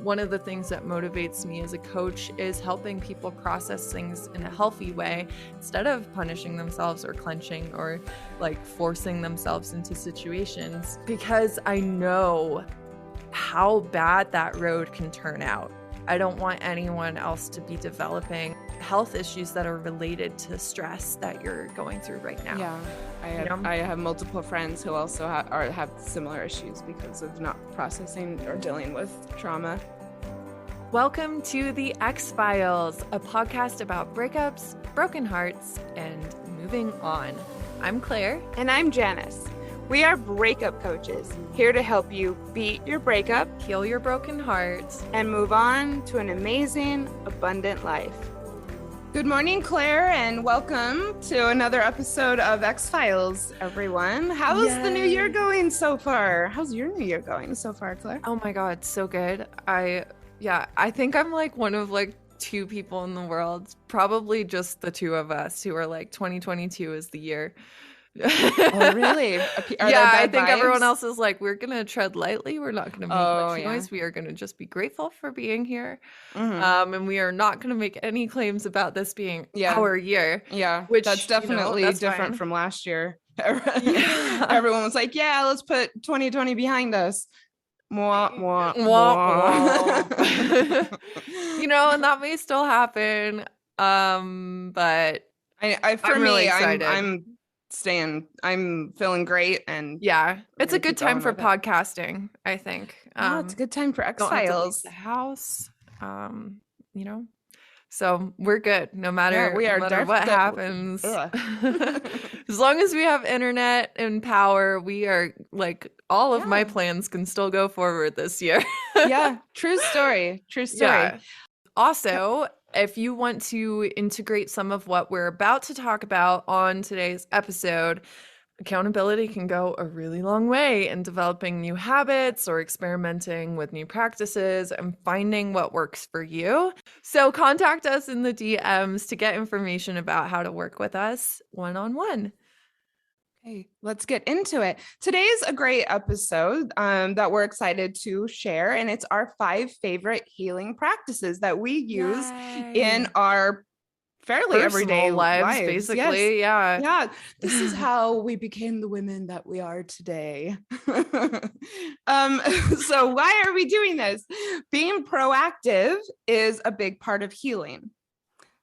One of the things that motivates me as a coach is helping people process things in a healthy way instead of punishing themselves or clenching or like forcing themselves into situations, because I know how bad that road can turn out. I don't want anyone else to be developing health issues that are related to stress that you're going through right now. Yeah, I have multiple friends who also have similar issues because of not processing or dealing with trauma. Welcome to the X-Files, a podcast about breakups, broken hearts, and moving on. I'm Claire. And I'm Janice. We are breakup coaches, here to help you beat your breakup, Heal your broken heart, and move on to an amazing, abundant life. Good morning, Claire, and welcome to another episode of X-Files, everyone. How's the new year going so far? How's your new year going so far, Claire? Oh my God, so good. I think I'm like one of like two people in the world, probably just the two of us, who are like 2022 is the year. Oh, really? I think everyone else is like, we're gonna tread lightly, we're not gonna make much noise, we are gonna just be grateful for being here. And we are not gonna make any claims about this being our year. Which that's definitely that's different from last year. Everyone was like, let's put 2020 behind us. Mwah, mwah, mwah. And that may still happen, but I'm really excited. I'm feeling great, and it's a good time for podcasting, I think. It's a good time for X-Files. The house, so we're good no matter what happens. As long as we have internet and power, we are like, all of my plans can still go forward this year. True story. Also, if you want to integrate some of what we're about to talk about on today's episode, accountability can go a really long way in developing new habits or experimenting with new practices and finding what works for you. So contact us in the DMs to get information about how to work with us one-on-one. Okay, let's get into it. Today's a great episode that we're excited to share, and it's our 5 favorite healing practices that we use in our fairly everyday lives, basically. This is how we became the women that we are today. So why are we doing this? Being proactive is a big part of healing.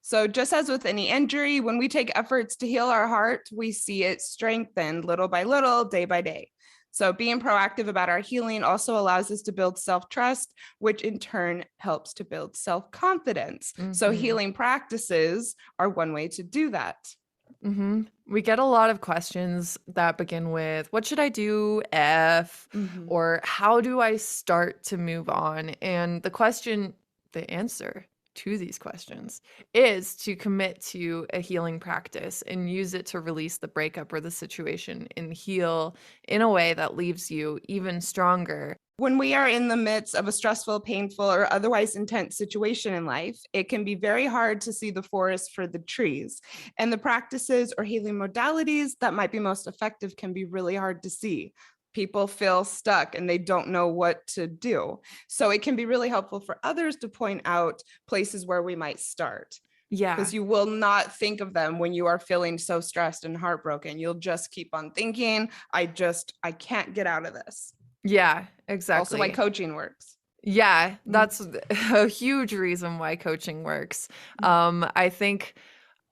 So just as with any injury, when we take efforts to heal our heart, we see it strengthened little by little, day by day. So being proactive about our healing also allows us to build self-trust, which in turn helps to build self-confidence. So healing practices are one way to do that. We get a lot of questions that begin with, what should I do if, or how do I start to move on? And the answer to these questions is to commit to a healing practice and use it to release the breakup or the situation and heal in a way that leaves you even stronger. When we are in the midst of a stressful, painful, or otherwise intense situation in life, it can be very hard to see the forest for the trees. And the practices or healing modalities that might be most effective can be really hard to see. People feel stuck and they don't know what to do. So it can be really helpful for others to point out places where we might start. Because you will not think of them when you are feeling so stressed and heartbroken. You'll just keep on thinking, I can't get out of this. Yeah, exactly. Also why coaching works. Yeah, that's a huge reason why coaching works. I think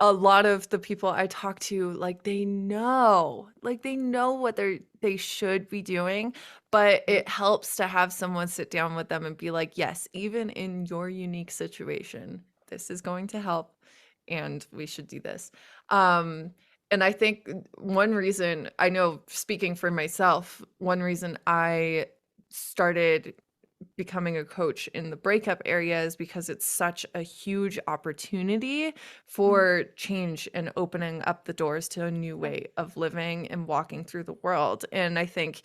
a lot of the people I talk to, they know what they should be doing, but it helps to have someone sit down with them and be like, yes, even in your unique situation, this is going to help and we should do this. And I think one reason, I know, speaking for myself, one reason I started becoming a coach in the breakup area is because it's such a huge opportunity for change and opening up the doors to a new way of living and walking through the world. And I think,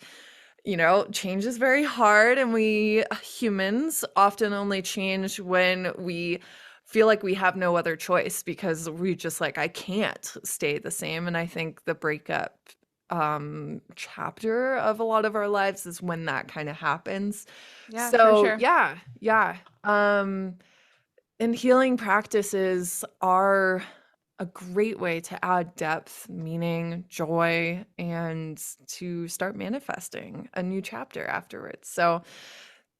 change is very hard, and we humans often only change when we feel like we have no other choice, because we just I can't stay the same. And I think the breakup chapter of a lot of our lives is when that kind of happens. Yeah, for So sure. yeah, yeah. And healing practices are a great way to add depth, meaning, joy, and to start manifesting a new chapter afterwards. So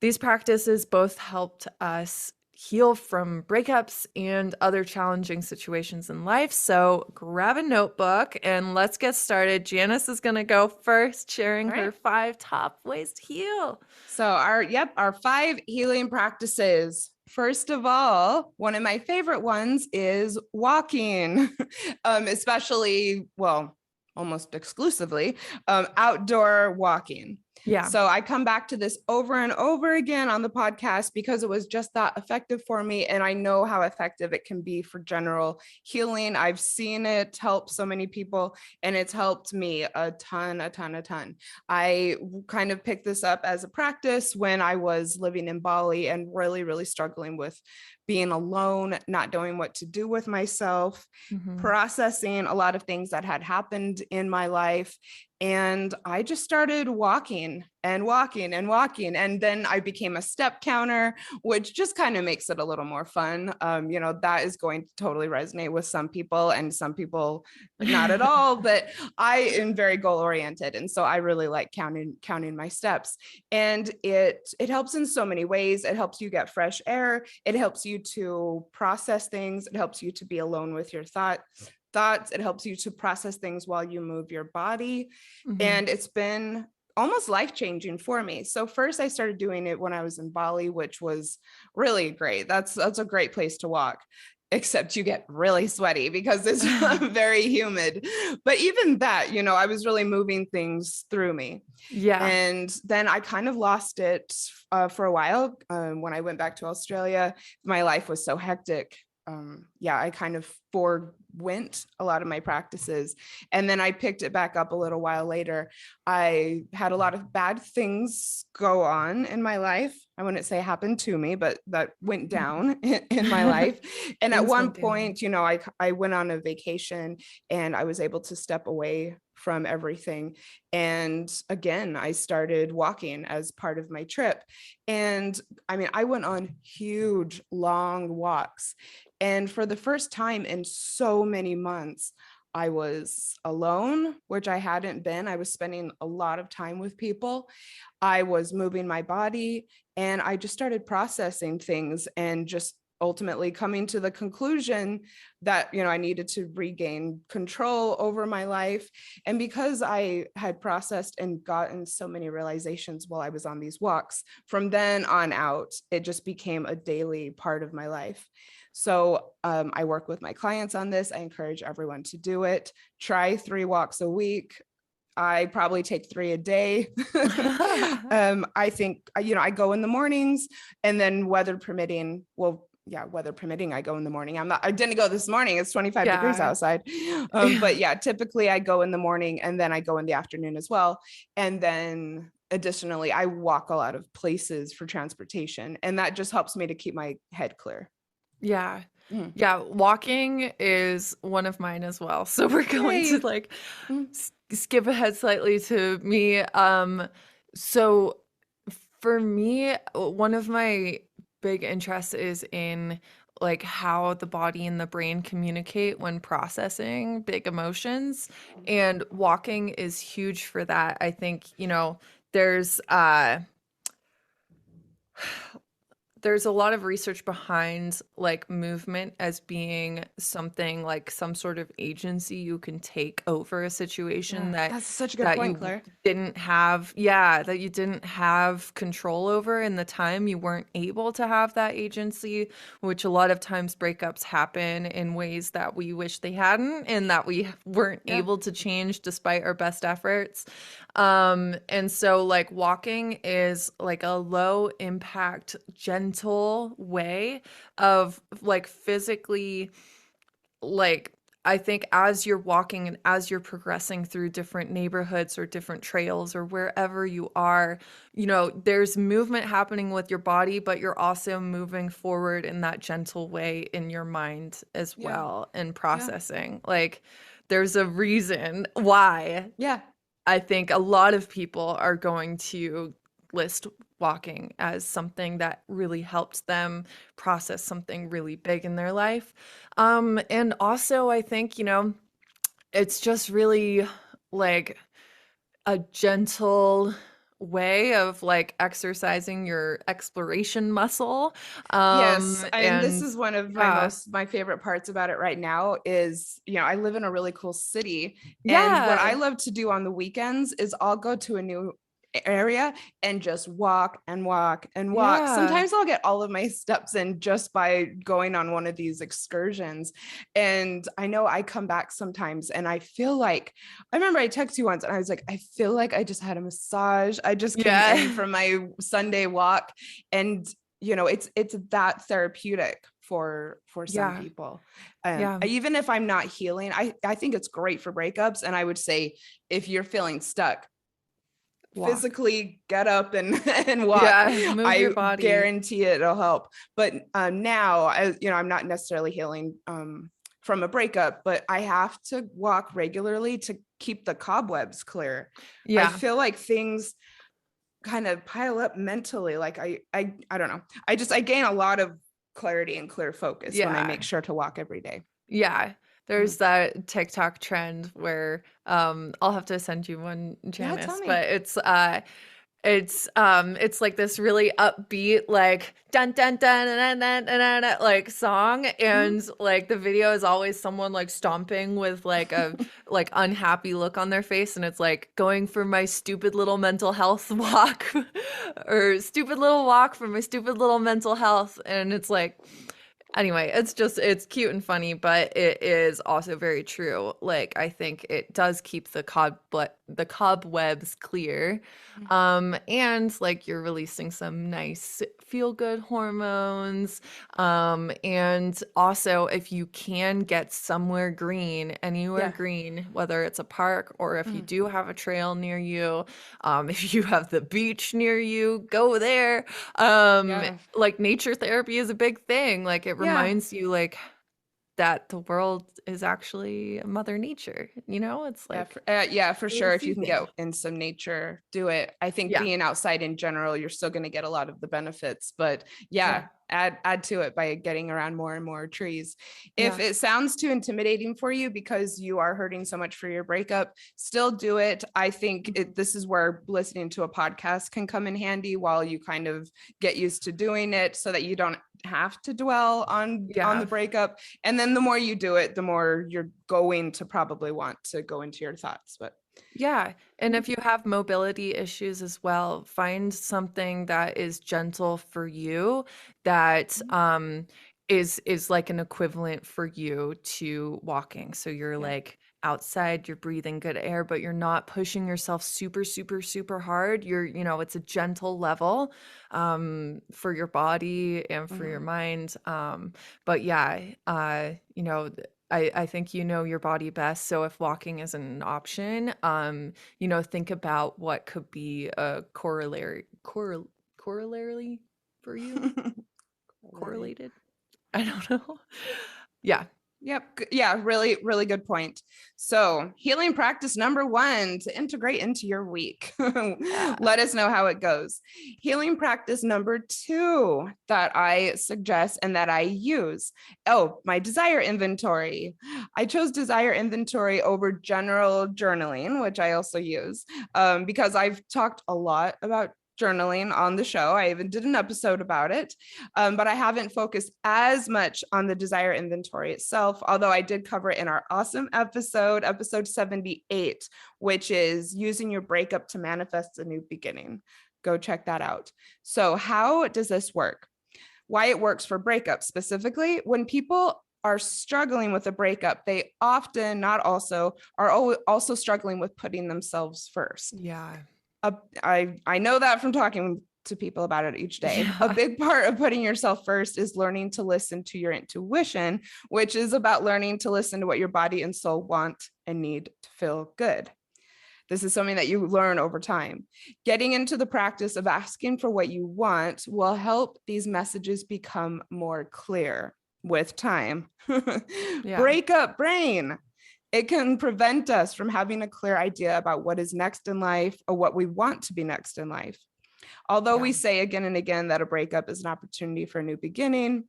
these practices both helped us heal from breakups and other challenging situations in life. So grab a notebook and let's get started. Janice is going to go first, sharing All her right. 5 top ways to heal. So our 5 healing practices. First of all, one of my favorite ones is walking, especially, well, almost exclusively, outdoor walking. Yeah. So I come back to this over and over again on the podcast because it was just that effective for me. And I know how effective it can be for general healing. I've seen it help so many people, and it's helped me a ton, a ton, a ton. I kind of picked this up as a practice when I was living in Bali and really, really struggling with being alone, not knowing what to do with myself, Mhm. processing a lot of things that had happened in my life. And I just started walking and walking and walking. And then I became a step counter, which just kind of makes it a little more fun. That is going to totally resonate with some people and some people not at all. But I am very goal oriented. And so I really like counting my steps. And it helps in so many ways. It helps you get fresh air. It helps you to process things. It helps you to be alone with your thoughts. It helps you to process things while you move your body. Mhm. And it's been almost life-changing for me. So first I started doing it when I was in Bali, which was really great. That's a great place to walk, except you get really sweaty because it's very humid. But even that, I was really moving things through me. Yeah. And then I kind of lost it for a while. When I went back to Australia, my life was so hectic. I kind of forwent a lot of my practices. And then I picked it back up a little while later. I had a lot of bad things go on in my life. I wouldn't say happened to me, but that went down in my life. And at Things one went down. point, I went on a vacation and I was able to step away from everything. And again, I started walking as part of my trip. And I mean, I went on huge, long walks. And for the first time in so many months, I was alone, which I hadn't been. I was spending a lot of time with people. I was moving my body, and I just started processing things and just ultimately coming to the conclusion that I needed to regain control over my life. And because I had processed and gotten so many realizations while I was on these walks, from then on out it just became a daily part of my life. So I work with my clients on this. I encourage everyone to do it. Try 3 walks a week. I probably take 3 a day. I think, I go in the mornings, and then weather permitting, well, yeah, weather permitting, I go in the morning. I didn't go this morning. It's 25 degrees Yeah. outside. Yeah. But yeah, typically I go in the morning and then I go in the afternoon as well. And then additionally, I walk a lot of places for transportation, and that just helps me to keep my head clear. Yeah. Mhm. Yeah, walking is one of mine as well. So we're going to Yay. like Mhm. skip ahead slightly to me. So for me, one of my big interests is in like how the body and the brain communicate when processing big emotions, and walking is huge for that. I think, there's there's a lot of research behind like movement as being something like some sort of agency you can take over a situation Yeah, that that's such a good that point, you Claire. didn't have, yeah, that you didn't have control over in the time you weren't able to have that agency, which a lot of times breakups happen in ways that we wish they hadn't and that we weren't Yeah. able to change despite our best efforts. And so like walking is like a low impact, gentle way of like physically, like, I think as you're walking and as you're progressing through different neighborhoods or different trails or wherever you are, there's movement happening with your body, but you're also moving forward in that gentle way in your mind as Yeah. well and Yeah. processing. Like, there's a reason why. Yeah. I think a lot of people are going to list walking as something that really helped them process something really big in their life. And also, I think, it's just really like a gentle way of like exercising your exploration muscle. Yes, and this And is one of yeah, my favorite parts about it right now is, I live in a really cool city, and what I yeah, love to do on the weekends is I'll go to a new area and just walk and walk and walk. yeah, Sometimes I'll get all of my steps in just by going on one of these excursions. And I know I come back sometimes and I feel like, I remember I texted you once and I was like, I feel like I just had a massage. I just came in yeah, from my Sunday walk, and it's that therapeutic for some yeah, people. yeah, Even if I'm not healing, I think it's great for breakups. And I would say, if you're feeling stuck, walk. physically get up and and walk. Yeah, move your I body. guarantee it'll help. But now, I'm not necessarily healing from a breakup, but I have to walk regularly to keep the cobwebs clear. I Yeah, feel like things kind of pile up mentally. Like I don't know. I gain a lot of clarity and clear focus when I yeah. make sure to walk every day. Yeah, Mm. there's that TikTok trend where I'll have to send you one, Yeah, tell Janice, me. but it's like this really upbeat like dun dun dun dun dun dun, dun, dun, like song, Mhm. and like the video is always someone like stomping with like a like unhappy look on their face, and it's like going for my stupid little mental health walk or stupid little walk for my stupid little mental health, and it's like anyway, it's cute and funny, but it is also very true. Like I think it does keep the cobwebs clear. And like you're releasing some nice feel good hormones. And also if you can get somewhere green, anywhere Yeah. green, whether it's a park or if you Mm. do have a trail near you, if you have the beach near you, go there. um Yeah. like nature therapy is a big thing. Like it Yeah. reminds you like that the world is actually mother nature, it's like Yeah, for really sure. If you can soothing. get in some nature, do it. I think Yeah, being outside in general, you're still going to get a lot of the benefits, but yeah, yeah, add to it by getting around more and more trees. If yeah, it sounds too intimidating for you because you are hurting so much for your breakup, still do it. I think mhm, this is where listening to a podcast can come in handy while you kind of get used to doing it, so that you don't have to dwell on the yeah. breakup. And then the more you do it, the more you're going to probably want to go into your thoughts. But Yeah, and if you have mobility issues as well, find something that is gentle for you that is like an equivalent for you to walking. So you're yeah. like outside, you're breathing good air, but you're not pushing yourself super, super, super hard. It's a gentle level for your body and for your Mhm. mind. But yeah, I think you know your body best. So if walking isn't an option, think about what could be a corollary for you. Alrighty. Correlated? I don't know. Yeah. Yep. Yeah. Really, really good point. So, healing practice number one to integrate into your week. Yeah. Let us know how it goes. Healing practice number two that I suggest and that I use. Oh, my desire inventory. I chose desire inventory over general journaling, which I also use because I've talked a lot about journaling on the show. I even did an episode about it, but I haven't focused as much on the desire inventory itself, although I did cover it in our awesome episode 78, which is using your breakup to manifest a new beginning. Go check that out. So, how does this work? Why it works for breakup specifically? When people are struggling with a breakup, they often not also are also struggling with putting themselves first. Yeah. I know that from talking to people about it each day. A Yeah. big part of putting yourself first is learning to listen to your intuition, which is about learning to listen to what your body and soul want and need to feel good. This is something that you learn over time. Getting into the practice of asking for what you want will help these messages become more clear with time. Yeah. Break up brain. It can prevent us from having a clear idea about what is next in life or what we want to be next in life. Although Yeah. we say again and again that a breakup is an opportunity for a new beginning,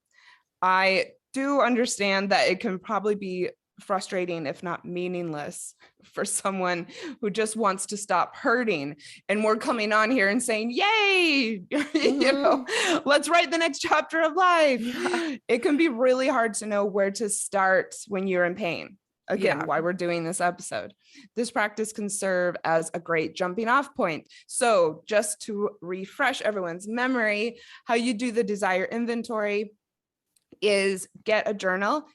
I do understand that it can probably be frustrating, if not meaningless, for someone who just wants to stop hurting. And we're coming on here and saying, yay, Mhm. let's write the next chapter of life. Yeah. It can be really hard to know where to start when you're in pain. Again, Yeah. why we're doing this episode. This practice can serve as a great jumping off point. So, just to refresh everyone's memory, how you do the desire inventory is get a journal,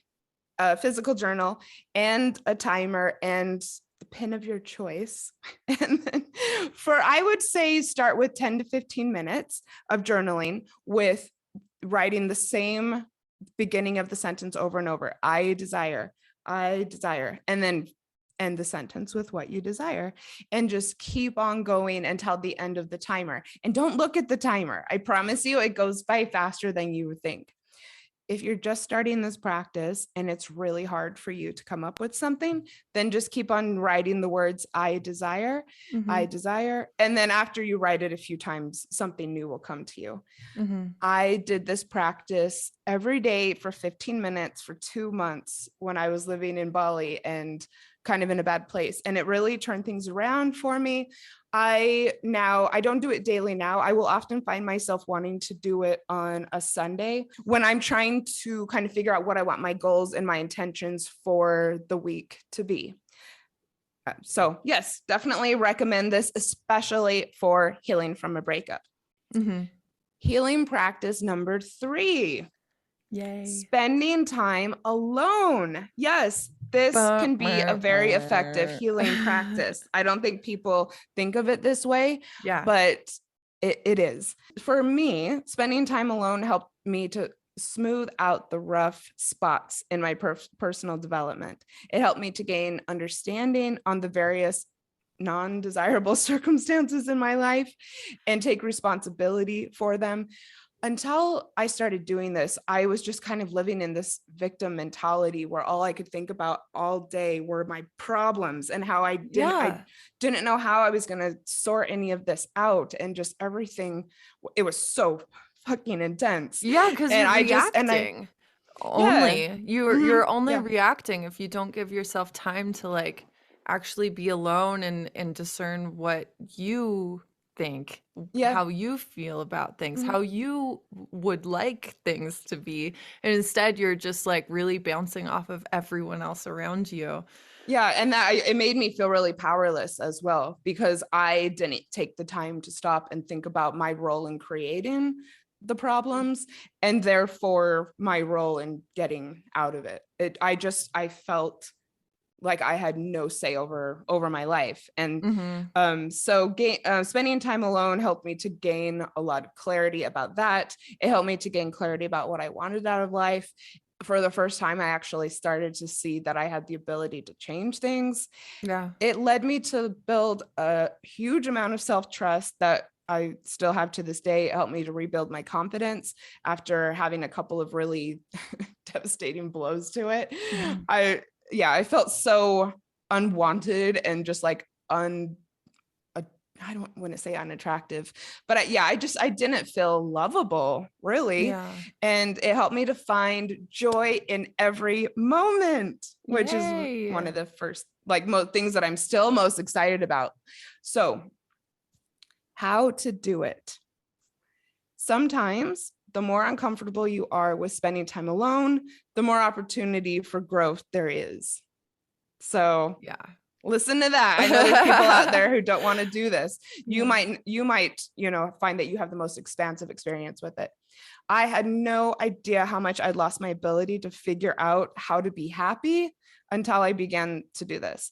a physical journal, and a timer and the pen of your choice. And then I would say start with 10 to 15 minutes of journaling with writing the same beginning of the sentence over and over. I desire, and then end the sentence with what you desire, and just keep on going until the end of the timer. And don't look at the timer. I promise you, it goes by faster than you would think. If you're just starting this practice and it's really hard for you to come up with something, then just keep on writing the words I desire, I Mhm. desire. And then after you write it a few times, something new will come to you. Mhm. I did this practice every day for 15 minutes for 2 months when I was living in Bali and kind of in a bad place. And it really turned things around for me. I don't do it daily now. I will often find myself wanting to do it on a Sunday when I'm trying to kind of figure out what I want my goals and my intentions for the week to be. So yes, definitely recommend this, especially for healing from a breakup. Mhm. Healing practice number 3, Yay. spending time alone. Yes, this Bah, can be a meh, very effective healing meh. practice. I don't think people think of it this way, Yeah. but it is. For me, spending time alone helped me to smooth out the rough spots in my personal development. It helped me to gain understanding on the various non-desirable circumstances in my life and take responsibility for them. Until I started doing this, I was just kind of living in this victim mentality where all I could think about all day were my problems and how I Yeah. didn't know how I was going to sort any of this out, and just everything. It was so fucking intense. Yeah, because And you're I reacting yeah. only. You're Hmm. you're only Yeah. reacting if you don't give yourself time to like actually be alone and discern what you think, Yeah. how you feel about things, Mhm. how you would like things to be. And instead you're just like really bouncing off of everyone else around you. Yeah, and it made me feel really powerless as well, because I didn't take the time to stop and think about my role in creating the problems, and therefore my role in getting out of it. I felt like I had no say over my life. And Mhm. spending time alone helped me to gain a lot of clarity about that. It helped me to gain clarity about what I wanted out of life. For the first time, I actually started to see that I had the ability to change things. Yeah. It led me to build a huge amount of self-trust that I still have to this day. It helped me to rebuild my confidence after having a couple of really devastating blows to it. Mhm. I felt so unwanted and just like I don't want to say unattractive, but I didn't feel lovable really. Yeah. And it helped me to find joy in every moment, which is one Yay. of the first things that I'm still most excited about. So, how to do it? Sometimes the more uncomfortable you are with spending time alone, the more opportunity for growth there is. So, Yeah. listen to that. I know there's people out there who don't want to do this. You Yeah. might, find that you have the most expansive experience with it. I had no idea how much I'd lost my ability to figure out how to be happy until I began to do this.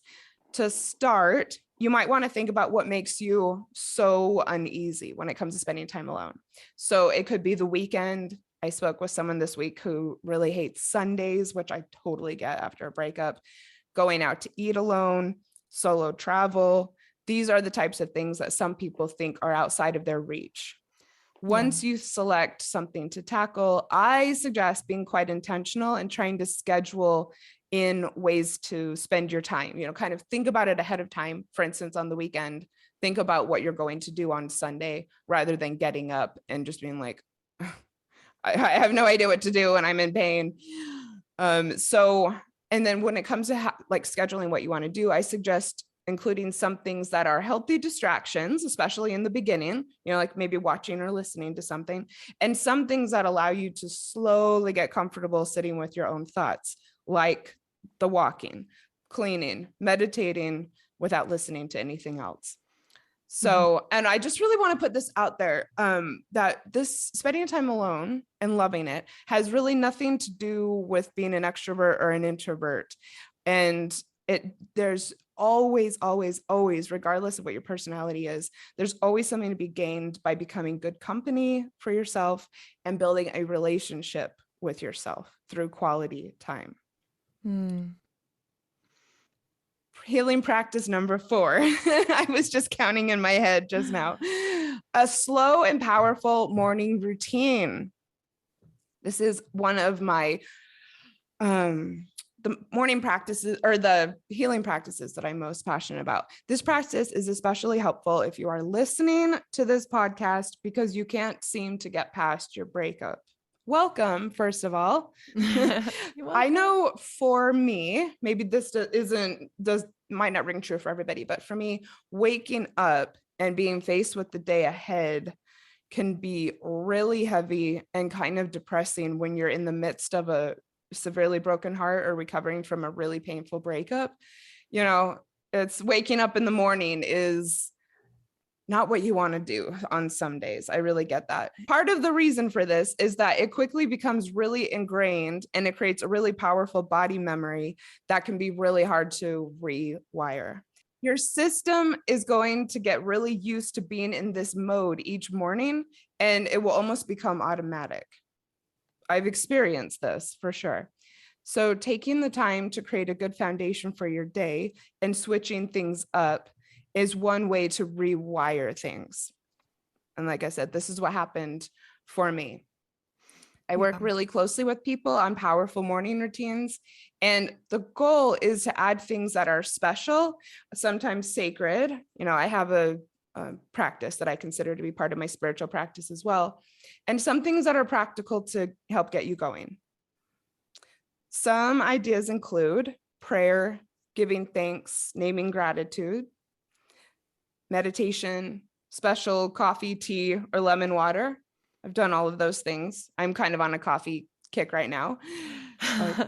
To start, you might want to think about what makes you so uneasy when it comes to spending time alone. So it could be the weekend. I spoke with someone this week who really hates Sundays, which I totally get after a breakup. Going out to eat alone, solo travel. These are the types of things that some people think are outside of their reach. Yeah. Once you select something to tackle, I suggest being quite intentional and trying to schedule in ways to spend your time, kind of think about it ahead of time. For instance, on the weekend, think about what you're going to do on Sunday rather than getting up and just being like, I have no idea what to do and I'm in pain. And then when it comes to like scheduling what you want to do, I suggest including some things that are healthy distractions, especially in the beginning, like maybe watching or listening to something, and some things that allow you to slowly get comfortable sitting with your own thoughts, like the walking, cleaning, meditating without listening to anything else. Mhm. So, and I just really want to put this out there, that this spending time alone and loving it has really nothing to do with being an extrovert or an introvert. And there's always, always, always, regardless of what your personality is, there's always something to be gained by becoming good company for yourself and building a relationship with yourself through quality time. Mm. Healing practice number 4. I was just counting in my head just now. A slow and powerful morning routine. This is one of my the morning practices or the healing practices that I'm most passionate about. This practice is especially helpful if you are listening to this podcast because you can't seem to get past your breakup. Welcome, first of all. You're I welcome. know for me, maybe this might not ring true for everybody, but for me, waking up and being faced with the day ahead can be really heavy and kind of depressing when you're in the midst of a severely broken heart or recovering from a really painful breakup. It's waking up in the morning is not what you want to do on some days. I really get that. Part of the reason for this is that it quickly becomes really ingrained and it creates a really powerful body memory that can be really hard to rewire. Your system is going to get really used to being in this mode each morning, and it will almost become automatic. I've experienced this for sure. So taking the time to create a good foundation for your day and switching things up is one way to rewire things. And like I said, this is what happened for me. I work Yeah. really closely with people on powerful morning routines. And the goal is to add things that are special, sometimes sacred. I have a practice that I consider to be part of my spiritual practice as well. And some things that are practical to help get you going. Some ideas include prayer, giving thanks, naming gratitude, meditation, special coffee, tea, or lemon water. I've done all of those things. I'm kind of on a coffee kick right now.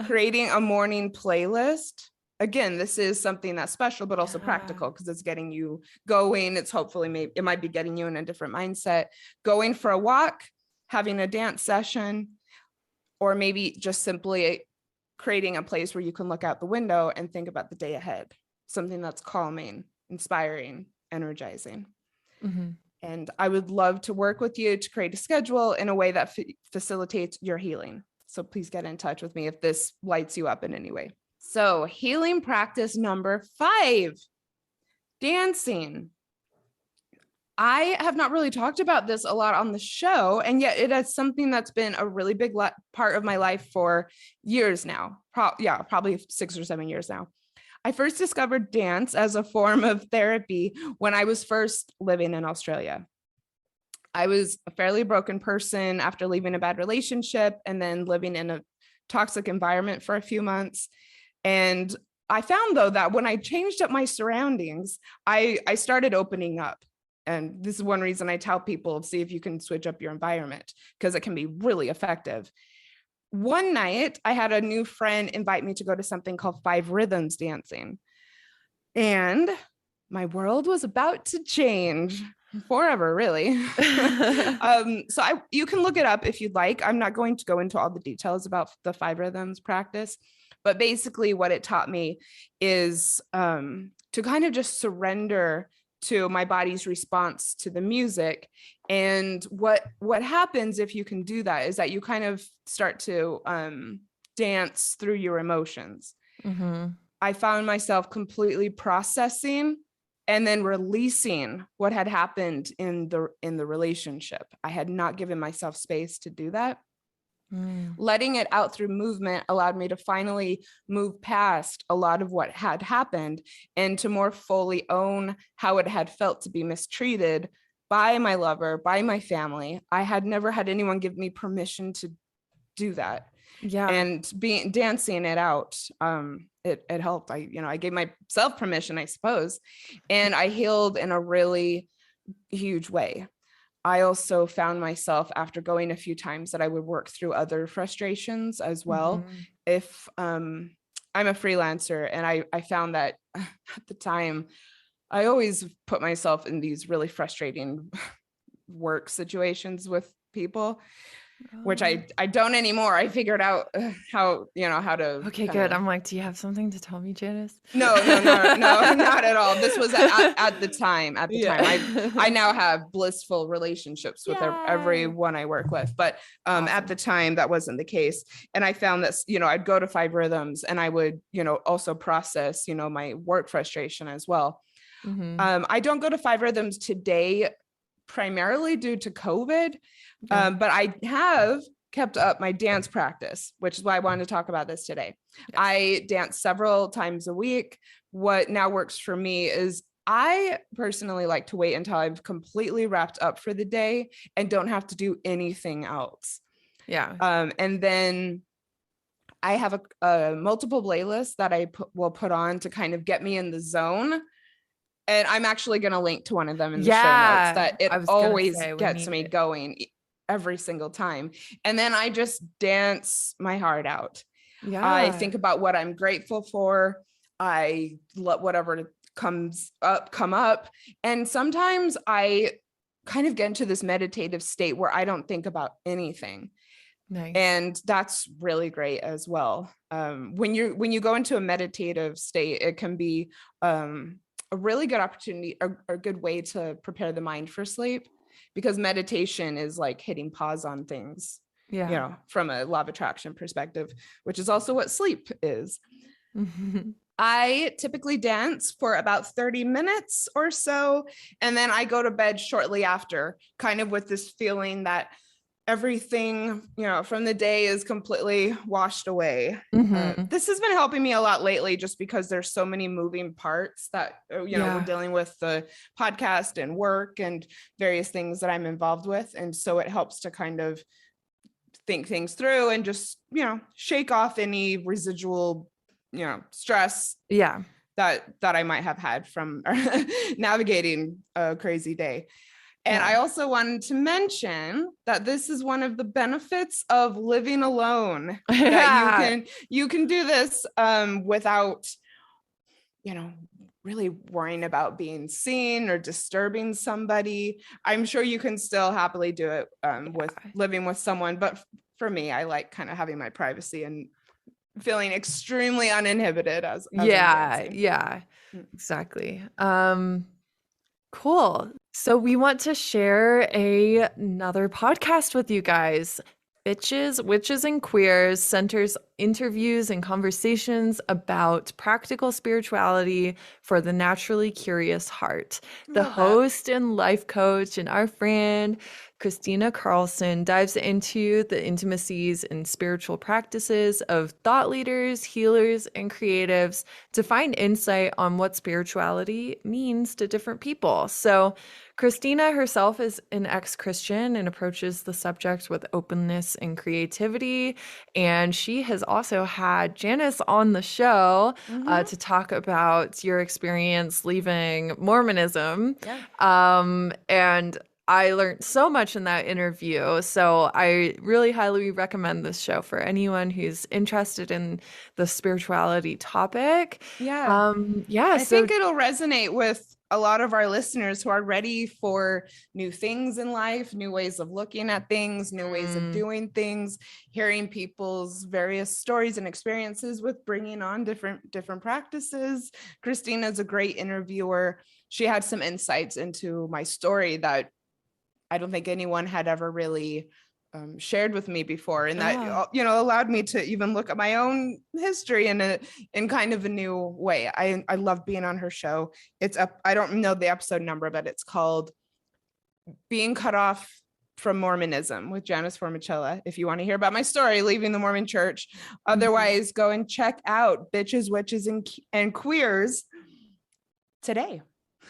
Creating a morning playlist. Again, this is something that's special, but also Yeah. practical because it's getting you going. It's hopefully it might be getting you in a different mindset. Going for a walk, having a dance session, or maybe just simply creating a place where you can look out the window and think about the day ahead. Something that's calming, inspiring, energizing. Mhm. And I would love to work with you to create a schedule in a way that facilitates your healing. So please get in touch with me if this lights you up in any way. So healing practice number 5, dancing. I have not really talked about this a lot on the show, and yet it is something that's been a really big part of my life for years now. Probably 6 or 7 years now. I first discovered dance as a form of therapy when I was first living in Australia. I was a fairly broken person after leaving a bad relationship and then living in a toxic environment for a few months. And I found, though, that when I changed up my surroundings, I started opening up. And this is one reason I tell people, see if you can switch up your environment, because it can be really effective. One night, I had a new friend invite me to go to something called 5 Rhythms dancing. And my world was about to change forever, really. You can look it up if you'd like. I'm not going to go into all the details about the 5 Rhythms practice, but basically what it taught me is to kind of just surrender to my body's response to the music. And what happens if you can do that is that you kind of start to dance through your emotions. Mhm. I found myself completely processing and then releasing what had happened in the relationship. I had not given myself space to do that. Mm. Letting it out through movement allowed me to finally move past a lot of what had happened and to more fully own how it had felt to be mistreated by my lover, by my family. I had never had anyone give me permission to do that. Yeah. And dancing it out, it helped. I gave myself permission, I suppose, and I healed in a really huge way. I also found myself, after going a few times, that I would work through other frustrations as well. Mhm. If I'm a freelancer, and I found that at the time, I always put myself in these really frustrating work situations with people, which Oh. I don't anymore. I figured out how to Okay, kind good. of. I'm like, do you have something to tell me, Janice? No, no, no, no, not at all. This was at the time. At the time, I Yeah. now have blissful relationships with Yay. everyone I work with, but at the Awesome. time that wasn't the case. And I found that I'd go to Five Rhythms, and I would also process my work frustration as well. Mhm. I don't go to Five Rhythms today primarily due to COVID, Yeah. but I have kept up my dance practice, which is why I wanted to talk about this today. Yes. I dance several times a week. What now works for me is I personally like to wait until I've completely wrapped up for the day and don't have to do anything else. Yeah. And then I have a multiple playlists that will put on to kind of get me in the zone. And I'm actually going to link to one of them in the show notes, Yeah. that it I was gonna always say we gets need me it. going every single time. And then I just dance my heart out. I Yeah. think about what I'm grateful for. I let whatever comes up come up. And sometimes I kind of get into this meditative state where I don't think about anything. Nice. And that's really great as well. When you go into a meditative state, it can be a really good opportunity, a good way to prepare the mind for sleep, because meditation is like hitting pause on things, Yeah. from a law of attraction perspective, which is also what sleep is. Mhm. I typically dance for about 30 minutes or so, and then I go to bed shortly after, kind of with this feeling that everything from the day is completely washed away. Mhm. This has been helping me a lot lately, just because there's so many moving parts that we're Yeah. dealing with, the podcast and work and various things that I'm involved with, and so it helps to kind of think things through and just shake off any residual stress Yeah. that I might have had from navigating a crazy day. And Yeah. I also wanted to mention that this is one of the benefits of living alone, that you Yeah. can do this without really worrying about being seen or disturbing somebody. I'm sure you can still happily do it with living with someone, but for me, I like kind of having my privacy and feeling extremely uninhibited as I'm Yeah. dancing. Yeah. Exactly. Cool. So we want to share another podcast with you guys. Bitches, Witches, and Queers centers interviews and conversations about practical spirituality for the naturally curious heart. The Love that. host and life coach and our friend Christina Carlson dives into the intimacies and spiritual practices of thought leaders, healers, and creatives to find insight on what spirituality means to different people. So, Christina herself is an ex-Christian and approaches the subject with openness and creativity. And she has also had Janice on the show Mm-hmm. to talk about your experience leaving Mormonism. Yeah. And I learned so much in that interview. So I really highly recommend this show for anyone who's interested in the spirituality topic. Yeah. Yeah, I so think it'll resonate with a lot of our listeners who are ready for new things in life, new ways of looking at things, new ways of mm, doing things, hearing people's various stories and experiences with bringing on different practices. Christina's a great interviewer. She had some insights into my story that I don't think anyone had ever really shared with me before, and that Ah, allowed me to even look at my own history in kind of a new way. I love being on her show. It's up. I don't know the episode number, but it's called "Being Cut Off from Mormonism" with Janice Formicella. If you want to hear about my story leaving the Mormon Church, mhm. otherwise go and check out "Bitches, Witches, and Queers" today.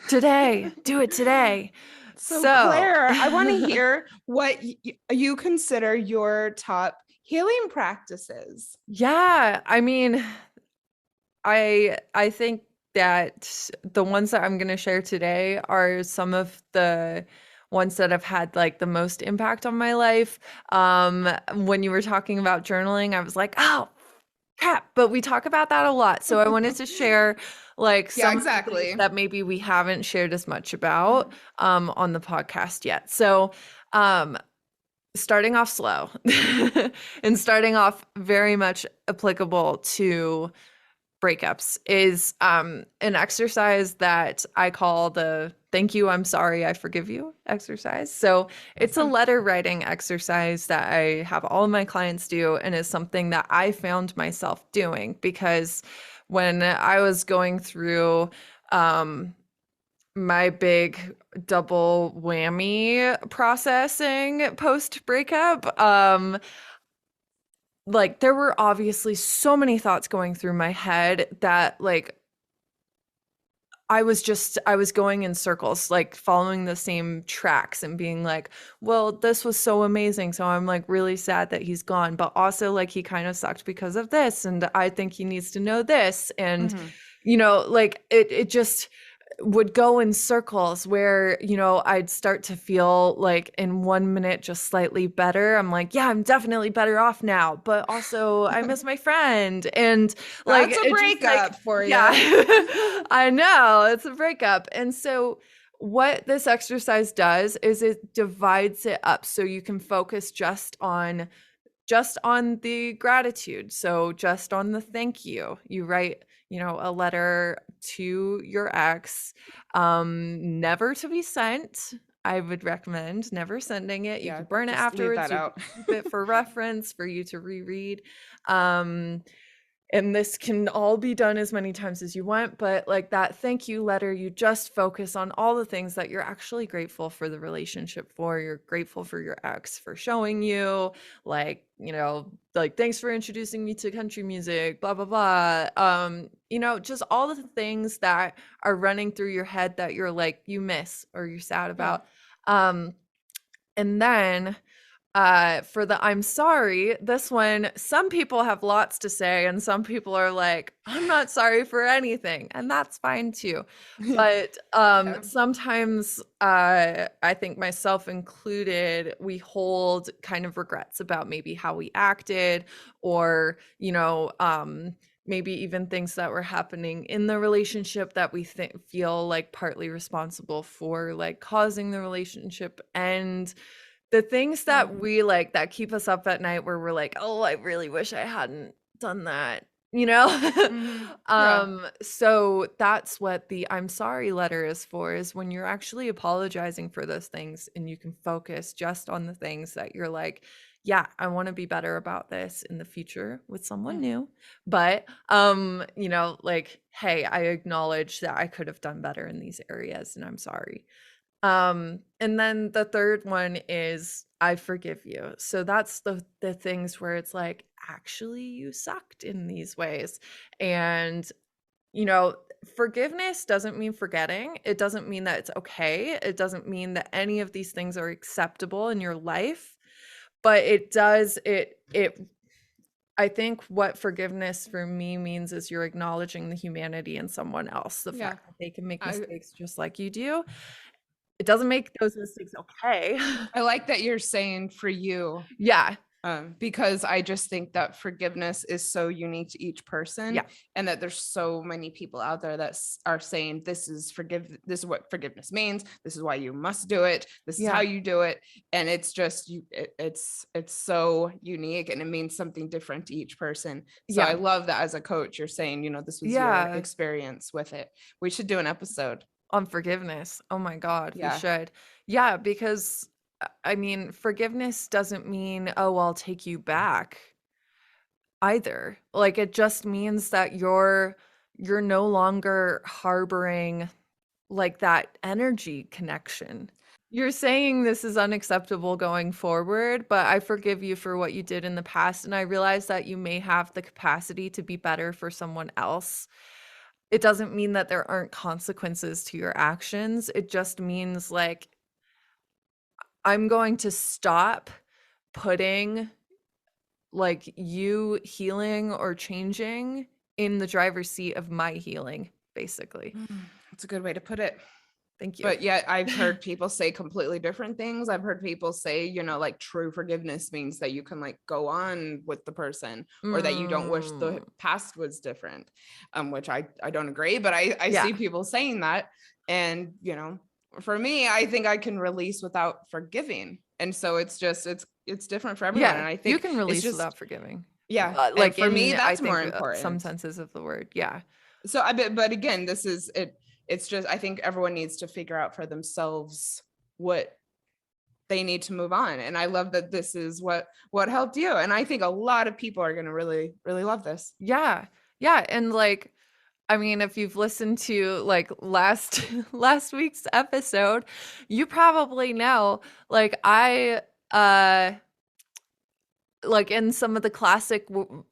Today, do it today. So, So, Claire, I want to hear what you consider your top healing practices. yeah, I mean, I think that the ones that I'm gonna share today are some of the ones that have had like the most impact on my life. When you were talking about journaling, I was like, oh crap, but we talk about that a lot. So I wanted to share like Yeah, some of the things exactly. that maybe we haven't shared as much about on the podcast yet. So um starting off slow and starting off very much applicable to breakups is an exercise that I call the thank you, I'm sorry, I forgive you exercise. So it's a Awesome. letter writing exercise that I have all of my clients do and is something that I found myself doing because when I was going through my big double whammy processing post breakup, like there were obviously so many thoughts going through my head that like I was going in circles, like following the same tracks and being like, well, this was so amazing. So I'm like really sad that he's gone, but also like he kind of sucked because of this. And I think he needs to know this. And, Mhm. like it just would go in circles where, I'd start to feel like in 1 minute just slightly better. I'm like, yeah, I'm definitely better off now. But also I miss my friend. And like That's a it just like breakup for yeah, you. I know it's a breakup. And so, what this exercise does is it divides it up so you can focus just on the gratitude. So just on the thank you. You write, a letter to your ex, never to be sent. I would recommend never sending it. You Yeah, could burn it just leave afterwards. that You could out. keep it for reference for you to reread. Um, and this can all be done as many times as you want, but like that thank you letter, you just focus on all the things that you're actually grateful for the relationship for. You're grateful for your ex for showing you, like, like thanks for introducing me to country music, blah blah blah. Just all the things that are running through your head that you're like you miss or you're sad Yeah. about. And then for the I'm sorry, this one, some people have lots to say, and some people are like, I'm not sorry for anything, and that's fine too. But Yeah. sometimes, I think myself included, we hold kind of regrets about maybe how we acted, or maybe even things that were happening in the relationship that we feel like partly responsible for like causing the relationship end, the things Yeah. that we like that keep us up at night where we're like, "Oh, I really wish I hadn't done that," you know? Yeah. So that's what the I'm sorry letter is for, is when you're actually apologizing for those things and you can focus just on the things that you're like, "Yeah, I wanna be better about this in the future with someone Yeah. new." But, like, "Hey, I acknowledge that I could have done better in these areas, and I'm sorry." And then the third one is I forgive you. So that's the things where it's like, actually you sucked in these ways. And you know, forgiveness doesn't mean forgetting. It doesn't mean that it's okay. It doesn't mean that any of these things are acceptable in your life, but it does it I think what forgiveness for me means is you're acknowledging the humanity in someone else, the Yeah. fact that they can make I mistakes just like you do. It doesn't make those mistakes okay. I like that you're saying for you, Yeah, because I just think that forgiveness is so unique to each person, yeah, and that there's so many people out there that are saying this is what forgiveness means. This is why you must do it. This is how yeah, you do it, and it's just it's so unique, and it means something different to each person. So I yeah, love that as a coach, you're saying, this was your yeah, experience with it. We should do an episode. on forgiveness. Oh my god, we Yeah. should. Yeah, because I mean, forgiveness doesn't mean, "Oh, I'll take you back," either. Like, it just means that you're no longer harboring, like, that energy connection. You're saying this is unacceptable going forward, but I forgive you for what you did in the past, and I realize that you may have the capacity to be better for someone else. It doesn't mean that there aren't consequences to your actions. It just means, like, I'm going to stop putting, like, you healing or changing in the driver's seat of my healing, basically. That's a good way to put it. Thank you. But yet I've heard people say completely different things. I've heard people say, like true forgiveness means that you can like go on with the person, or that you don't wish the Mm, past was different. Which I don't agree, but I yeah. see people saying that. And for me, I think I can release without forgiving. And so it's different for everyone. And Yeah, I you think can it's release just, without forgiving. yeah. And Like for me, in, I that's more think, some important. senses of the word. Yeah. So but again, this is it. It's just, I think everyone needs to figure out for themselves what they need to move on. And I love that this is what helped you. And I think a lot of people are going to really, really love this. Yeah. Yeah. And like, I mean, if you've listened to like last last week's episode, you probably know, like, uh like in some of the classic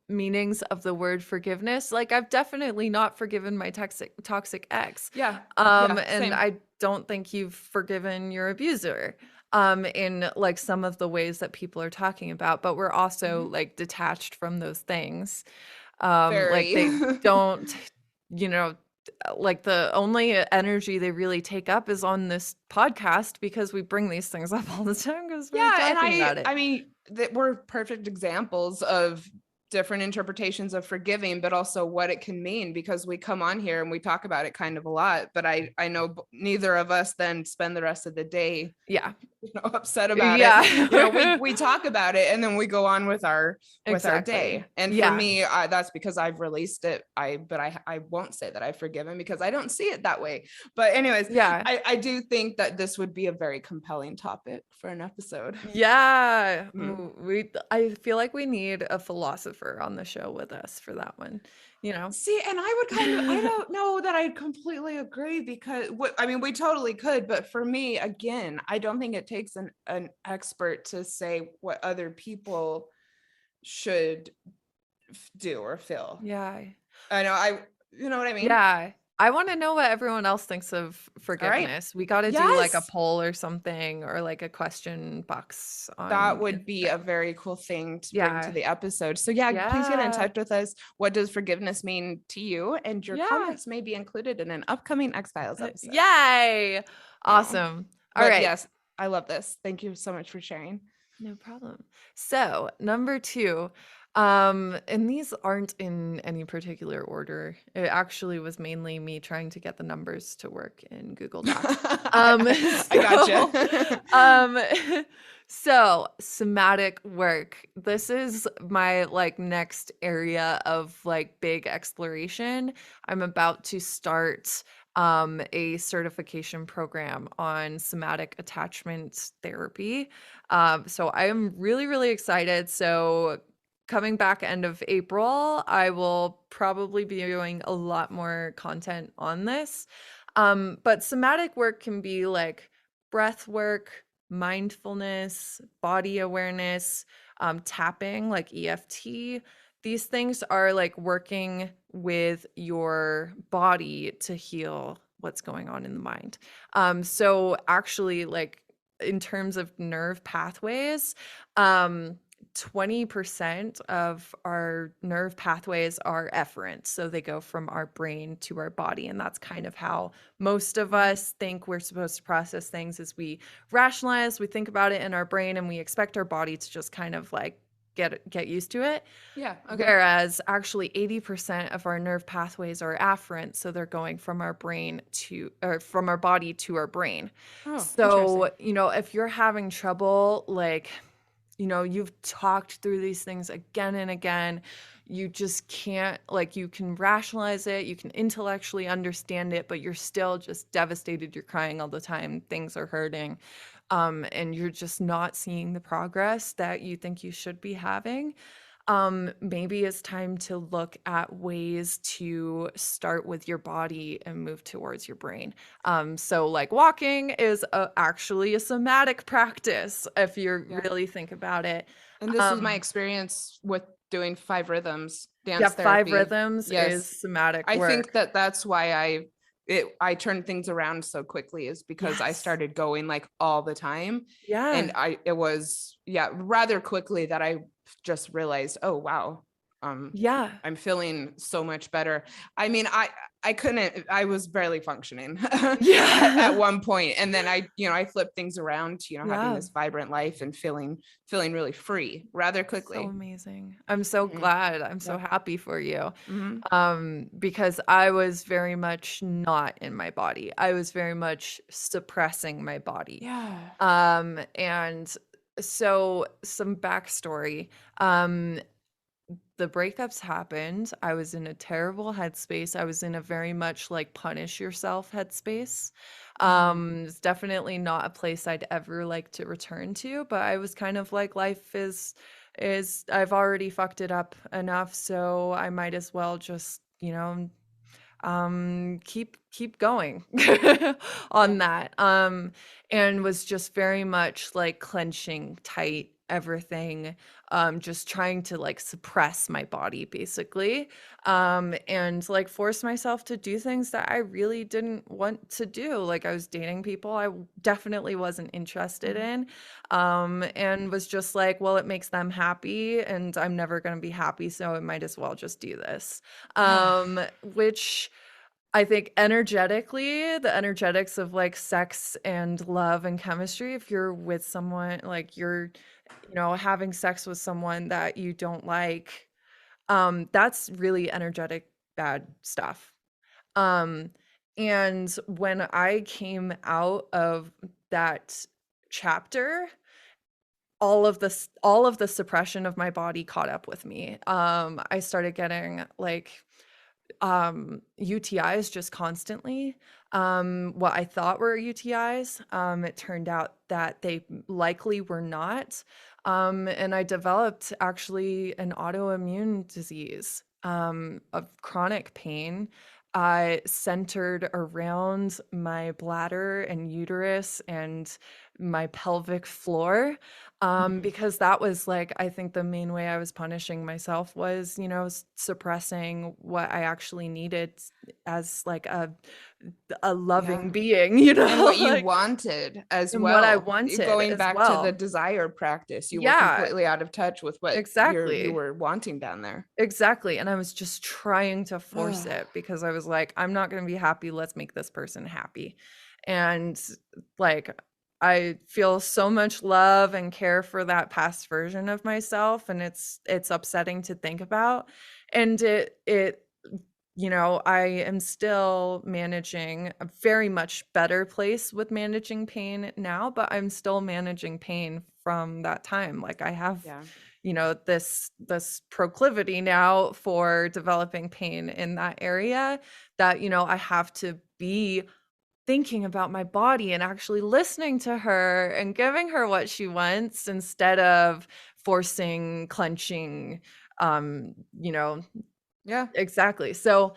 meanings of the word forgiveness, like, I've definitely not forgiven my toxic ex. Yeah. Yeah. And Same. I don't think you've forgiven your abuser, in like some of the ways that people are talking about, but we're also Mhm. like detached from those things. Like Very. they don't, you know, like the only energy they really take up is on this podcast because we bring these things up all the time because we're Yeah, and talking I about it. I mean that we're perfect examples of different interpretations of forgiving, but also what it can mean, because we come on here and we talk about it kind of a lot, but I know neither of us then spend the rest of the day Yeah. upset about it. Yeah. We talk about it and then we go on with our day. Exactly. And for Yeah. me, that's because I've released it. I won't say that I've forgiven because I don't see it that way. But anyways, Yeah. I do think that this would be a very compelling topic for an episode. Yeah. Mm. I feel like we need a philosopher on the show with us for that one, you know? See, and I would I don't know that I completely agree, because I mean, we totally could, but for me, again, I don't think it takes an expert to say what other people should do or feel. Yeah. I know, you know what I mean? Yeah. I wanna know what everyone else thinks of All right. forgiveness. We gotta do, like, a Yes, poll or something, or, like, a question box that on would be a Instagram. very cool thing to bring to Yeah. the episode. So yeah, please get in Yeah. touch with us. What does forgiveness mean to you? And your Yeah. comments may be included in an upcoming X Files episode. Yay! Oh, Awesome. but Alright. yes, I love this. Thank you so much for sharing. No problem. So, number 2, and these aren't in any particular order. It actually was mainly me trying to get the numbers to work in Google Docs. I So, gotcha. um, so somatic work. This is my like next area of like big exploration. I'm about to start a certification program on somatic attachment therapy. So I am really, really excited. So coming back end of April, I will probably be doing a lot more content on this. But somatic work can be like breath work, mindfulness, body awareness, tapping like EFT. These things are like working with your body to heal what's going on in the mind. So actually, like in terms of nerve pathways, um, 20% of our nerve pathways are efferent. So they go from our brain to our body. And that's kind of how most of us think we're supposed to process things is we rationalize, we think about it in our brain, and we expect our body to just kind of like get used to it. Yeah. Okay. Whereas actually 80% of our nerve pathways are afferent, so they're going from our brain to or from our body to our brain. Oh, So, interesting. if you're having trouble, like, you've talked through these things again and again, you just can't, like, you can rationalize it, you can intellectually understand it, but you're still just devastated, you're crying all the time, things are hurting. and you're just not seeing the progress that you think you should be having, maybe it's time to look at ways to start with your body and move towards your brain. So like walking is actually a somatic practice if you Yeah. really think about it. And this was my Um, experience with doing five rhythms yeah, dance five therapy. rhythms is Yes. somatic I think work. that that's why I turned things around so quickly, is because I Yes. started going like all the time. And Yeah. it was, yeah, rather quickly that I just realized, oh wow, um Yeah. I'm feeling so much better. I mean, I couldn't, I was barely functioning at Yeah. one point, and then I flipped things around to, having Yeah. this vibrant life and feeling really free rather So quickly. amazing. I'm so Mhm. glad. I'm so Yep. happy for you. Hmm. Because I was very much not in my body. I was very much suppressing my body. Yeah. And so some backstory. Um, the breakups happened. I was in a terrible headspace. I was in a very much like punish yourself headspace. Mm. It's definitely not a place I'd ever like to return to, but I was kind of like life is I've already fucked it up enough, so I might as well just, keep going Yeah. on that. And was just very much like clenching tight everything, just trying to like suppress my body basically, and like force myself to do things that I really didn't want to do. Like I was dating people definitely wasn't interested Mhm. in, and was just like, well, it makes them happy and I'm never going to be happy, so I might as well just do this. Yeah. Which I think energetically, the energetics of like sex and love and chemistry, if you're with someone, like you're, having sex with someone that you don't like, that's really energetic bad stuff. Um, and when I came out of that chapter, all of the suppression of my body caught up with me. I started getting like UTIs just constantly. What I thought were UTIs, it turned out that they likely were not. And I developed actually an autoimmune disease, of chronic pain, centered around my bladder and uterus and my pelvic floor, Mhm. because that was like, I think the main way I was punishing myself was, suppressing what I actually needed as like a loving Yeah. being, And what you like, wanted as and what I well. wanted Going as back to the well. desire practice, you were Yeah, completely out of touch with what you exactly. were wanting down there. Exactly, and I was just trying to force Ugh. it because I was like, "I'm not gonna be happy, let's make this person happy." And, like, I feel so much love and care for that past version of myself, and it's upsetting to think about, and I am still managing a very much better place with managing pain now, but I'm still managing pain from that time. Like I have, Yeah. this proclivity now for developing pain in that area that, I have to be thinking about my body and actually listening to her and giving her what she wants instead of forcing, clenching, um, you know, Yeah. exactly. So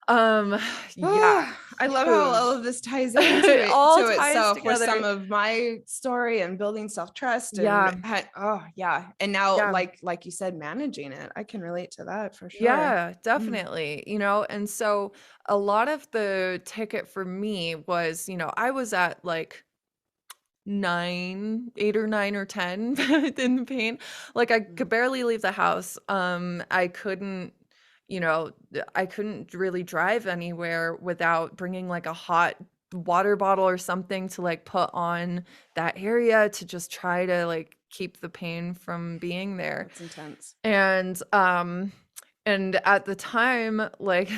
yeah, I love how all huge. of this ties into It it all to ties itself with some together. of my story and building self-trust and Yeah, oh yeah. And now yeah, like you said, managing it. I can relate to that for sure. yeah, Mm. definitely, and so a lot of the ticket for me was, I was at like 9, 8 or 9 or 10 in the pain. Like I Mm. could barely leave the house. I couldn't, I couldn't really drive anywhere without bringing like a hot water bottle or something to like put on that area to just try to like keep the pain from being there. That's intense. And at the time, like,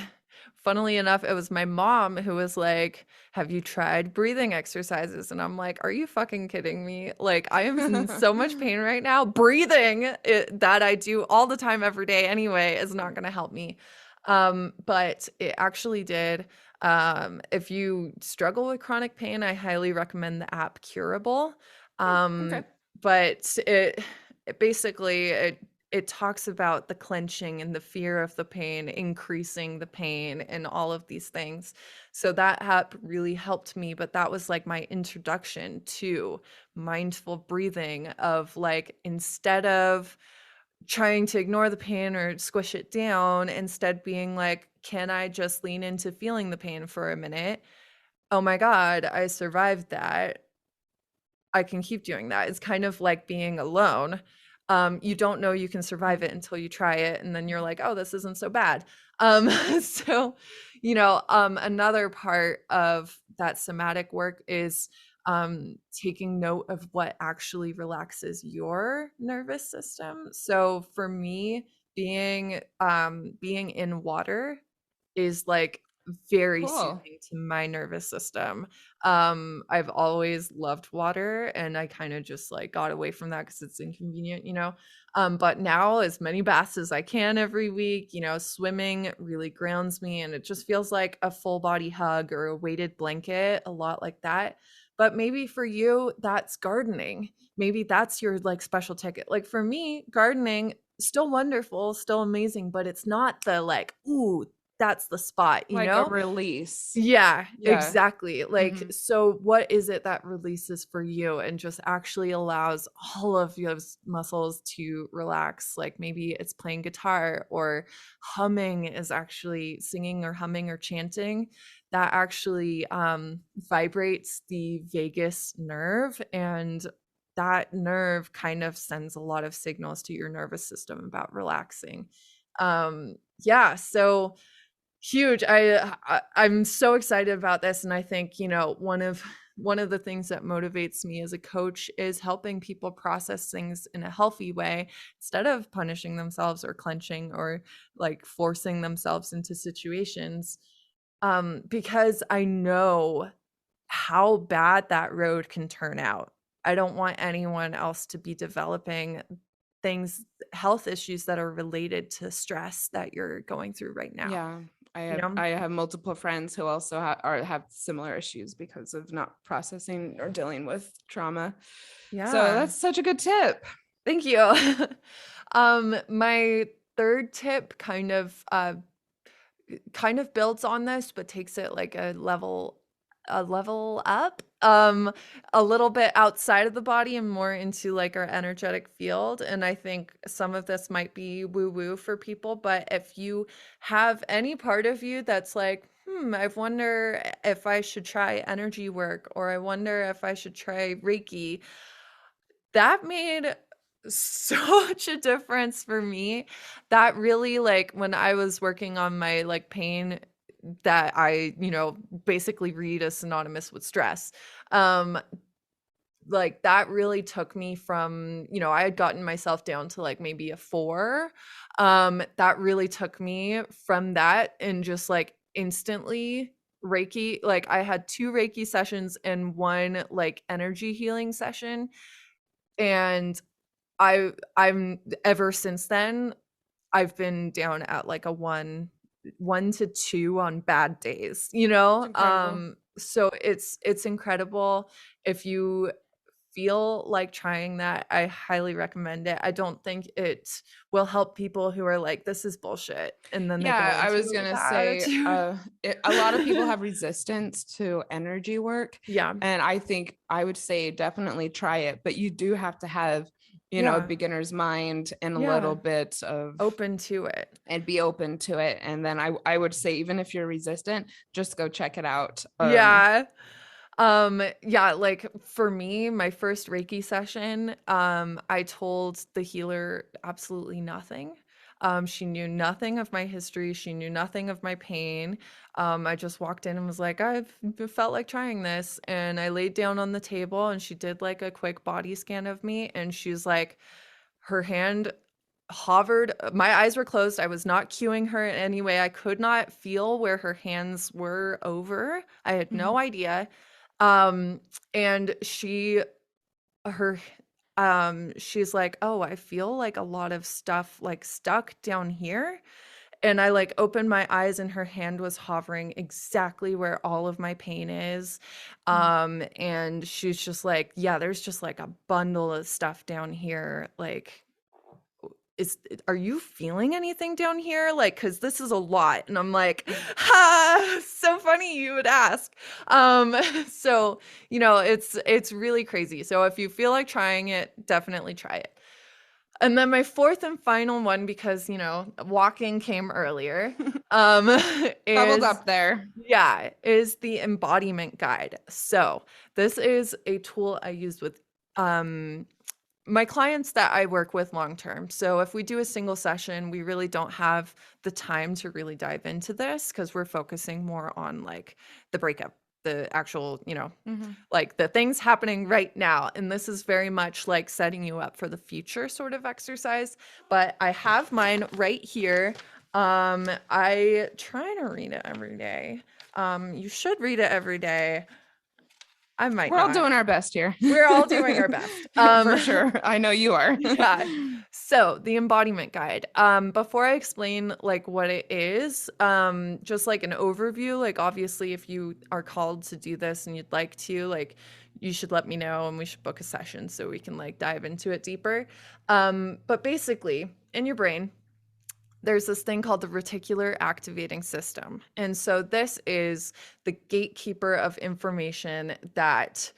funnily enough, it was my mom who was like, "Have you tried breathing exercises?" And I'm like, "Are you fucking kidding me? Like, I am in so much pain right now. Breathing that I do all the time, every day anyway, is not going to help me." But it actually did. If you struggle with chronic pain, I highly recommend the app Curable. Okay. Um, but it basically it talks about the clenching and the fear of the pain, increasing the pain, and all of these things. So that app really helped me, but that was like my introduction to mindful breathing of like instead of trying to ignore the pain or squish it down, instead being like, can I just lean into feeling the pain for a minute? Oh my God, I survived that. I can keep doing that. It's kind of like being alone. You don't know you can survive Mm. it until you try it, and then you're like, "Oh, this isn't so bad." So, another part of that somatic work is taking note of what actually relaxes your nervous system. So, for me, being in water is like very Cool. soothing to my nervous system. I've always loved water and I kind of just like got away from that because it's inconvenient, you know. But now as many baths as I can every week, swimming really grounds me and it just feels like a full body hug or a weighted blanket, a lot like that. But maybe for you, that's gardening. Maybe that's your like special ticket. Like for me, gardening still wonderful, still amazing, but it's not the like, ooh, that's the spot, you Like a know? release. Yeah, Yeah. exactly. Like, Mhm. so what is it that releases for you and just actually allows all of those muscles to relax? Like maybe it's playing guitar or humming is actually singing or humming or chanting that actually vibrates the vagus nerve. And that nerve kind of sends a lot of signals to your nervous system about relaxing. Yeah, so huge. I'm so excited about this, and I think, one of the things that motivates me as a coach is helping people process things in a healthy way instead of punishing themselves or clenching or, like, forcing themselves into situations, because I know how bad that road can turn out. I don't want anyone else to be developing things health issues that are related to stress that you're going through right now, Yeah. I you have know? I have multiple friends who also have similar issues because of not processing or dealing with trauma. So Yeah. that's such a good tip. Thank you. My 3rd tip kind of builds on this, but takes it like a level up, a little bit outside of the body and more into like our energetic field. And I think some of this might be woo woo for people, but if you have any part of you that's like, I wonder if I should try energy work, or I wonder if I should try Reiki, that made such a difference for me. That really, like, when I was working on my, like, pain that I, basically read as synonymous with stress, um, like, that really took me from, I had gotten myself down to, like, maybe a 4, that really took me from that and just, like, instantly Reiki, like, I had 2 Reiki sessions and 1, like, energy healing session, and I'm ever since then, I've been down at like a 1 to 2 on bad days, you It's know? incredible. So it's incredible. If you feel like trying that, I highly recommend it. I don't think it will help people who are like, "This is bullshit," and then they go Yeah, I into was it with gonna that say, attitude. a lot of people have resistance to energy work, Yeah. and I think I would say definitely try it, but you do have to have, a Yeah. beginner's mind and a little Yeah. bit of Open to it. and be open to it. And then I would say even if you're resistant, just go check it out. Yeah. Yeah, like for me, my first Reiki session, I told the healer absolutely nothing. She knew nothing of my history. She knew nothing of my pain. I just walked in and was like, I've felt like trying this. And I laid down on the table and she did like a quick body scan of me. And she's like, her hand hovered. My eyes were closed. I was not cueing her in any way. I could not feel where her hands were over. I had no Mhm. idea. Um, and her, she's like, "Oh, I feel like a lot of stuff like stuck down here." And I like opened my eyes and her hand was hovering exactly where all of my pain is. Mm. And she's just like, yeah, there's just like a bundle of stuff down here. Like, is are you feeling anything down here? Like, because this is a lot. And I'm like, ha, so funny you would ask. Um, so it's really crazy. So if you feel like trying it, definitely try it. And then my fourth and final one, because walking came earlier, um, Bubbled is up there. yeah, is the embodiment guide. So this is a tool I use with um my clients that I work with long term. So if we do a single session, we really don't have the time to really dive into this because we're focusing more on like the breakup, the actual, Mhm. like the things happening right now. And this is very much like setting you up for the future sort of exercise. But I have mine right here. I try to read it every day. You should read it every day. I might We're all not. doing our best here. We're all doing our best. For sure. I know you are. Yeah. So the embodiment guide. Before I explain like what it is, just like an overview, like obviously if you are called to do this and you'd like to, like you should let me know and we should book a session so we can like dive into it deeper. But basically in your brain, there's this thing called the reticular activating system. And so this is the gatekeeper of information that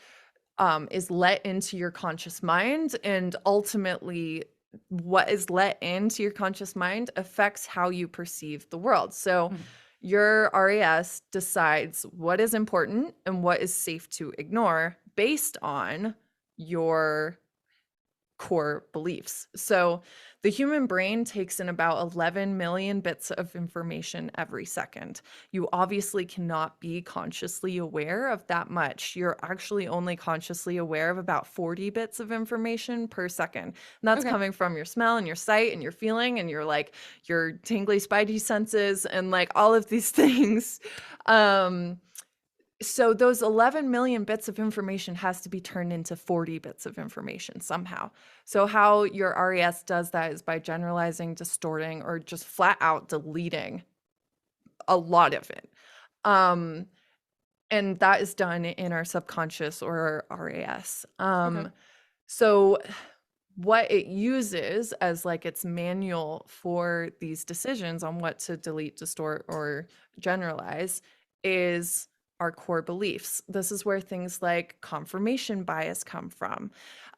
is let into your conscious mind. And ultimately, what is let into your conscious mind affects how you perceive the world. So, Mm. your RAS decides what is important and what is safe to ignore based on your core beliefs. So the human brain takes in about 11 million bits of information every second. You obviously cannot be consciously aware of that much. You're actually only consciously aware of about 40 bits of information per second. And that's Okay. coming from your smell and your sight and your feeling and your tingly spidey senses and like all of these things. So those 11 million bits of information has to be turned into 40 bits of information somehow. So how your RES does that is by generalizing, distorting, or just flat out deleting a lot of it. Um, and that is done in our subconscious or our RAS. Okay. So what it uses as like its manual for these decisions on what to delete, distort, or generalize is our core beliefs. This is where things like confirmation bias come from.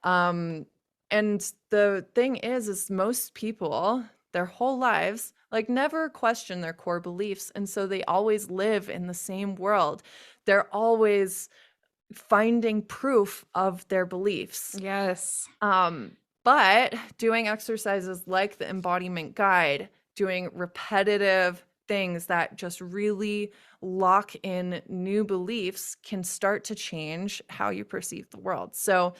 Um, and the thing is most people, their whole lives, like never question their core beliefs. And so they always live in the same world. They're always finding proof of their beliefs. Yes. But doing exercises like the embodiment guide, doing repetitive things that just really lock in new beliefs can start to change how you perceive the world. So,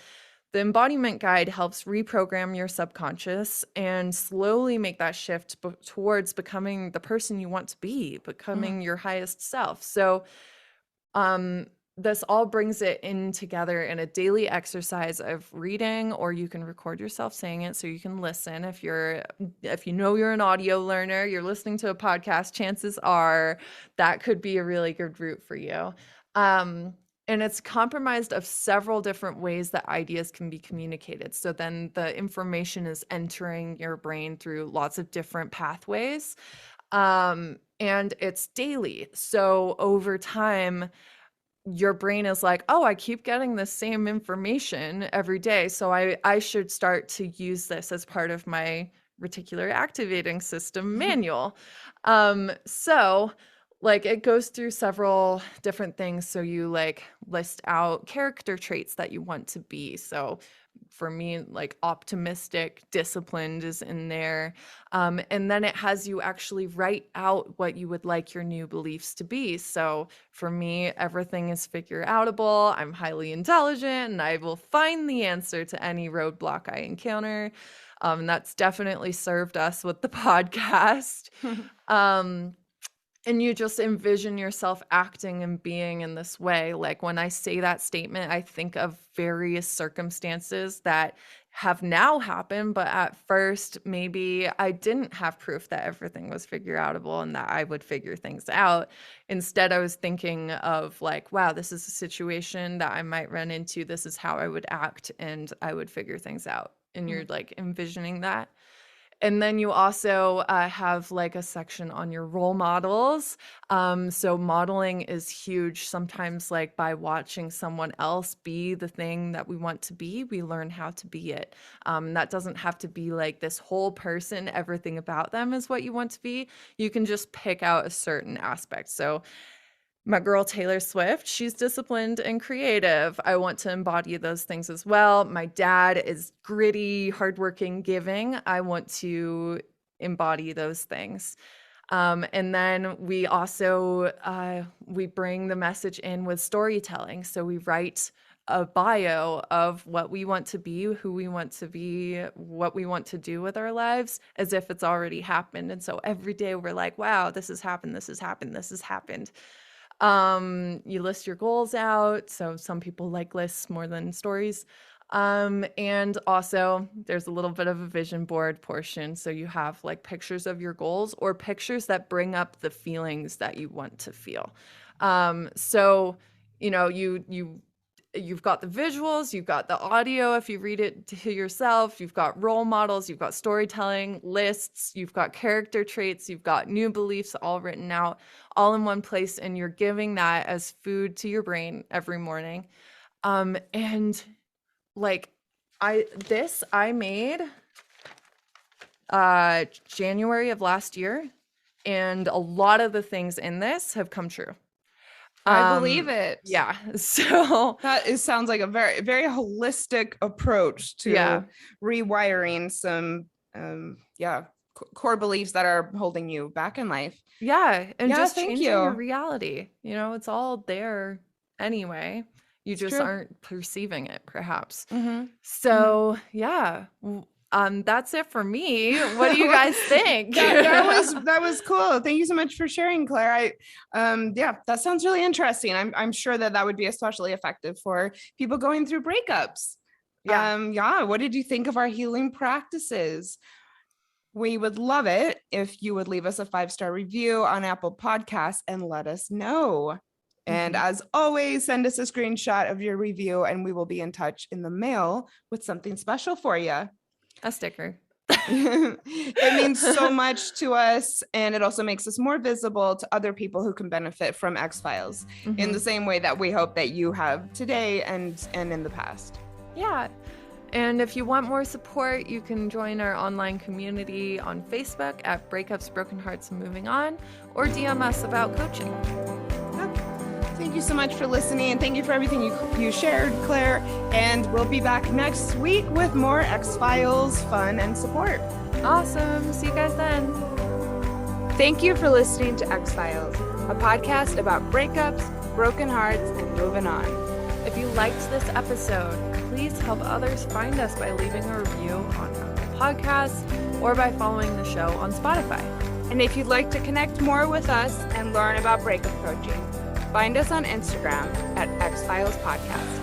the embodiment guide helps reprogram your subconscious and slowly make that shift towards becoming the person you want to be, Mhm. becoming your highest self. So, um, this all brings it in together in a daily exercise of reading, or you can record yourself saying it so you can listen. If you know you're an audio learner, you're listening to a podcast, chances are that could be a really good route for you. And it's comprised of several different ways that ideas can be communicated. So then the information is entering your brain through lots of different pathways. And it's daily. So over time, your brain is like, oh, I keep getting the same information every day. So I should start to use this as part of my reticular activating system manual. So like it goes through several different things. So you like list out character traits that you want to be. So for me, like optimistic, disciplined is in there. And then it has you actually write out what you would like your new beliefs to be. So for me, everything is figure outable. I'm highly intelligent and I will find the answer to any roadblock I encounter. That's definitely served us with the podcast. Um, and you just envision yourself acting and being in this way. Like when I say that statement, I think of various circumstances that have now happened, but at first maybe I didn't have proof that everything was figure outable and that I would figure things out. Instead, I was thinking of like, wow, this is a situation that I might run into. This is how I would act and I would figure things out. And you're like envisioning that. And then you also have like a section on your role models. So modeling is huge. Sometimes, like by watching someone else be the thing that we want to be, we learn how to be it. That doesn't have to be like this whole person, everything about them is what you want to be. You can just pick out a certain aspect. So my girl Taylor Swift, she's disciplined and creative. I want to embody those things as well. My dad is gritty, hardworking, giving. I want to embody those things. And then we also we bring the message in with storytelling. So we write a bio of what we want to be, who we want to be, what we want to do with our lives, as if it's already happened. And so every day we're like, wow, this has happened, this has happened, this has happened. You list your goals out. So some people like lists more than stories. And also there's a little bit of a vision board portion. So you have like pictures of your goals or pictures that bring up the feelings that you want to feel. So, you know, you've got the visuals, you've got the audio if you read it to yourself, you've got role models, you've got storytelling, lists, you've got character traits, you've got new beliefs all written out, all in one place, and you're giving that as food to your brain every morning. And like I made January of last year, and a lot of the things in this have come true. I believe it. Yeah. So sounds like a very, very holistic approach to rewiring some, core beliefs that are holding you back in life. Yeah. And just thank changing you. your reality. You know, it's all there anyway. You just true. aren't perceiving it, perhaps. Mm-hmm. So, yeah. That's it for me. What do you guys think? that was cool. Thank you so much for sharing, Claire. That sounds really interesting. I'm sure that would be especially effective for people going through breakups. Yeah. What did you think of our healing practices? We would love it if you would leave us a 5-star review on Apple Podcasts and let us know. And as always, send us a screenshot of your review and we will be in touch in the mail with something special for you. A sticker. It means so much to us, and it also makes us more visible to other people who can benefit from X-Files in the same way that we hope that you have today and in the past. Yeah. And if you want more support, you can join our online community on Facebook at Breakups, Broken Hearts, and Moving On, or DM us about coaching. Thank you so much for listening, and thank you for everything you shared, Claire. And we'll be back next week with more X-Files fun and support. Awesome. See you guys then. Thank you for listening to X-Files, a podcast about breakups, broken hearts, and moving on. If you liked this episode, please help others find us by leaving a review on Apple Podcasts or by following the show on Spotify. And if you'd like to connect more with us and learn about breakup coaching, find us on Instagram at X-Files Podcast.